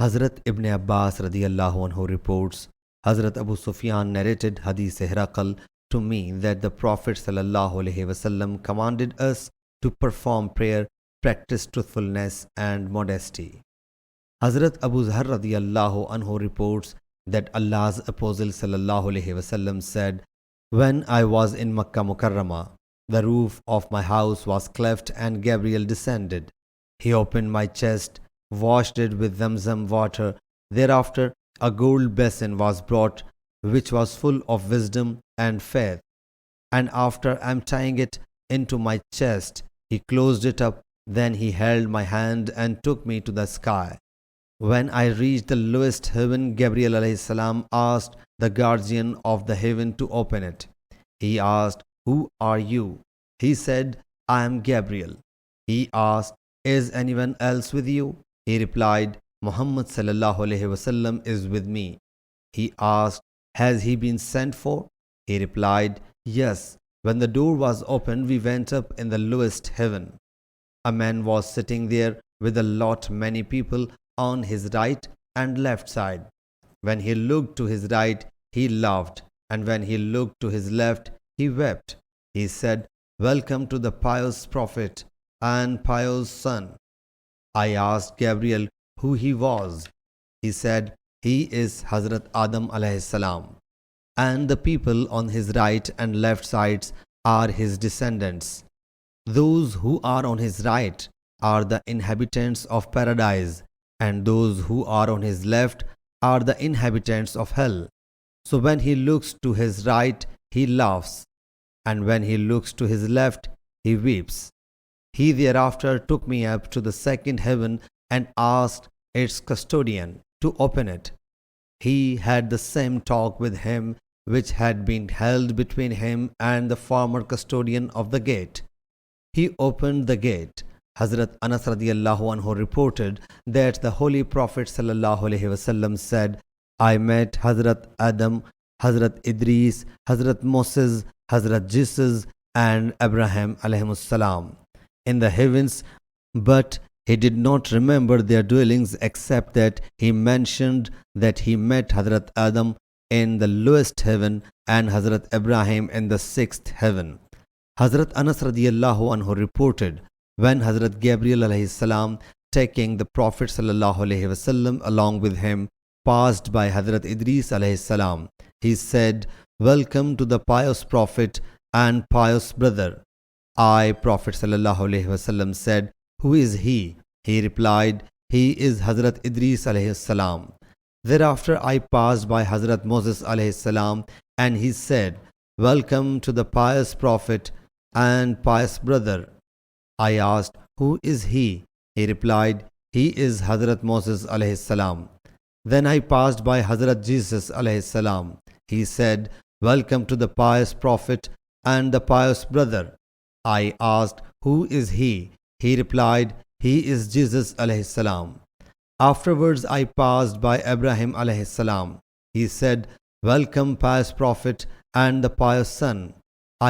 Hazrat Ibn Abbas radiyallahu anhu reports, Hazrat Abu Sufyan narrated Hadith Hiraqal to me that the Prophet sallallahu alaihi wasallam commanded us to perform prayer, practice truthfulness and modesty. Hazrat Abu Zar radiyallahu anhu reports that Allah's Apostle sallallahu alaihi wasallam said, when I was in Makkah Mukarramah, the roof of my house was cleft and Gabriel descended. He opened my chest, washed it with Zamzam water. Thereafter, a gold basin was brought, which was full of wisdom and faith. And after emptying it into my chest, he closed it up. Then he held my hand and took me to the sky. When I reached the lowest heaven, Gabriel alayhi salam asked the guardian of the heaven to open it. He asked, "Who are you?" He said, "I am Gabriel." He asked, "Is anyone else with you?" He replied, "Muhammad sallallahu alaihi wasallam is with me." He asked, "Has he been sent for?" He replied, "Yes." When the door was opened, we went up in the lowest heaven. A man was sitting there with a lot many people on his right and left side. When he looked to his right, he laughed, and when he looked to his left, he wept. He said, "Welcome to the pious Prophet and pious Son." I asked Gabriel who he was. He said, "He is Hazrat Adam alayhi salam, and the people on his right and left sides are his descendants. Those who are on his right are the inhabitants of paradise, and those who are on his left are the inhabitants of hell. So when he looks to his right, he laughs, and when he looks to his left, he weeps." He thereafter took me up to the second heaven and asked its custodian to open it. He had the same talk with him which had been held between him and the former custodian of the gate. He opened the gate. Hazrat Anas radiyallahu anhu reported that the Holy Prophet sallallahu alaihi wasallam said, "I met Hazrat Adam, Hazrat Idris, Hazrat Moses, Hazrat Jesus and Abraham alayhimus salam in the heavens, but he did not remember their dwellings except that he mentioned that he met Hazrat Adam in the lowest heaven and Hazrat Ibrahim in the sixth heaven." Hazrat Anas radiyallahu anhu reported, when Hazrat Gabriel alayhi salam, taking the Prophet sallallahu alaihi wasallam along with him, passed by Hazrat Idris alayhi salam, he said, "Welcome to the pious Prophet and pious brother." I, Prophet sallallahu alaihi wasallam, said, "Who is he?" He replied, "He is Hazrat Idris alayhi salam." Thereafter I passed by Hazrat Moses alayhi salam, and he said, "Welcome to the pious Prophet and pious brother." I asked, "Who is he?" He replied, "He is Hazrat Moses alayhi salam." Then I passed by Hazrat Jesus alayhi salam. He said, "Welcome to the pious Prophet and the pious brother." I asked, "Who is he?" He replied, "He is Jesus alayhi salam." Afterwards I passed by Abraham alayhi salam. He said, "Welcome, pious Prophet and the pious Son."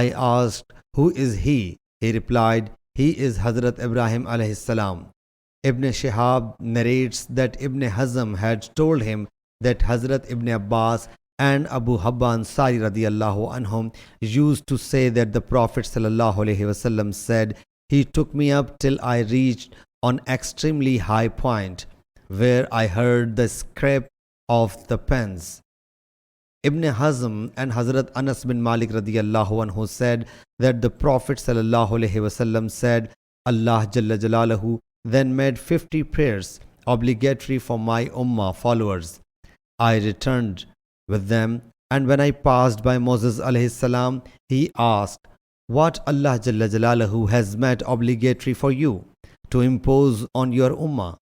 I asked, "Who is he?" He replied, "He is Hazrat Ibrahim alayhi salam." Ibn Shihab narrates that Ibn Hazm had told him that Hazrat Ibn Abbas and Abu Habba Ansari radiyallahu anhum used to say that the Prophet sallallahu alaihi wasallam said, "He took me up till I reached an extremely high point, where I heard the scrape of the pens." Ibn Hazm and Hazrat Anas bin Malik radiyallahu anhu said that the Prophet sallallahu alaihi wasallam said, "Allah Jalla Jalaluhu then made 50 prayers obligatory for my ummah followers. I returned with them, and when I passed by Moses alayhi salam, he asked, 'What Allah Jalla Jalaluhu has made obligatory for you to impose on your ummah?'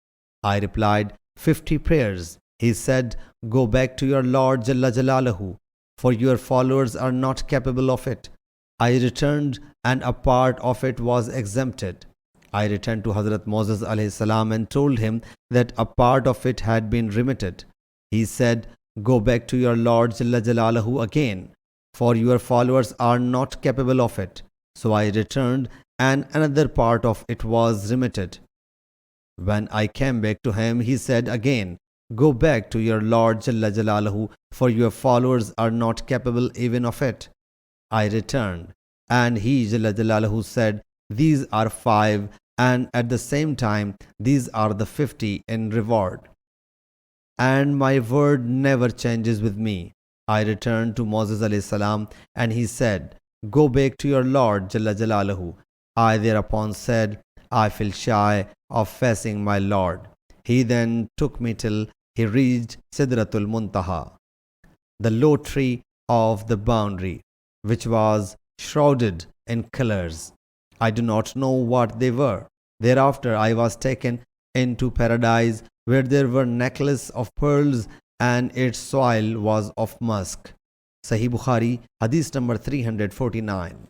I replied, 50 prayers. He said, 'Go back to your Lord Jalla Jalaluhu, for your followers are not capable of it.' I returned, and a part of it was exempted. I returned to Hazrat Moses alayhi salam and told him that a part of it had been remitted. He said, 'Go back to your Lord Jalla Jalaluhu again, for your followers are not capable of it.' So I returned, and another part of it was remitted. When I came back to him, he said again, Go back to your Lord Jalla Jalaluhu, for your followers are not capable even of it. I returned, and he Jalla Jalaluhu said, these are 5, and at the same time, these are the 50 in reward. And my word never changes with me. I returned to Moses alayhi salam, and he said, go back to your Lord Jalla Jalaluhu. I thereupon said, I feel shy of facing my Lord. He then took me till he reached Sidratul Muntaha, the low tree of the boundary, which was shrouded in colors. I do not know what they were. Thereafter I was taken into paradise, where there were necklaces of pearls, and its soil was of musk. Sahih Bukhari, Hadith number 349.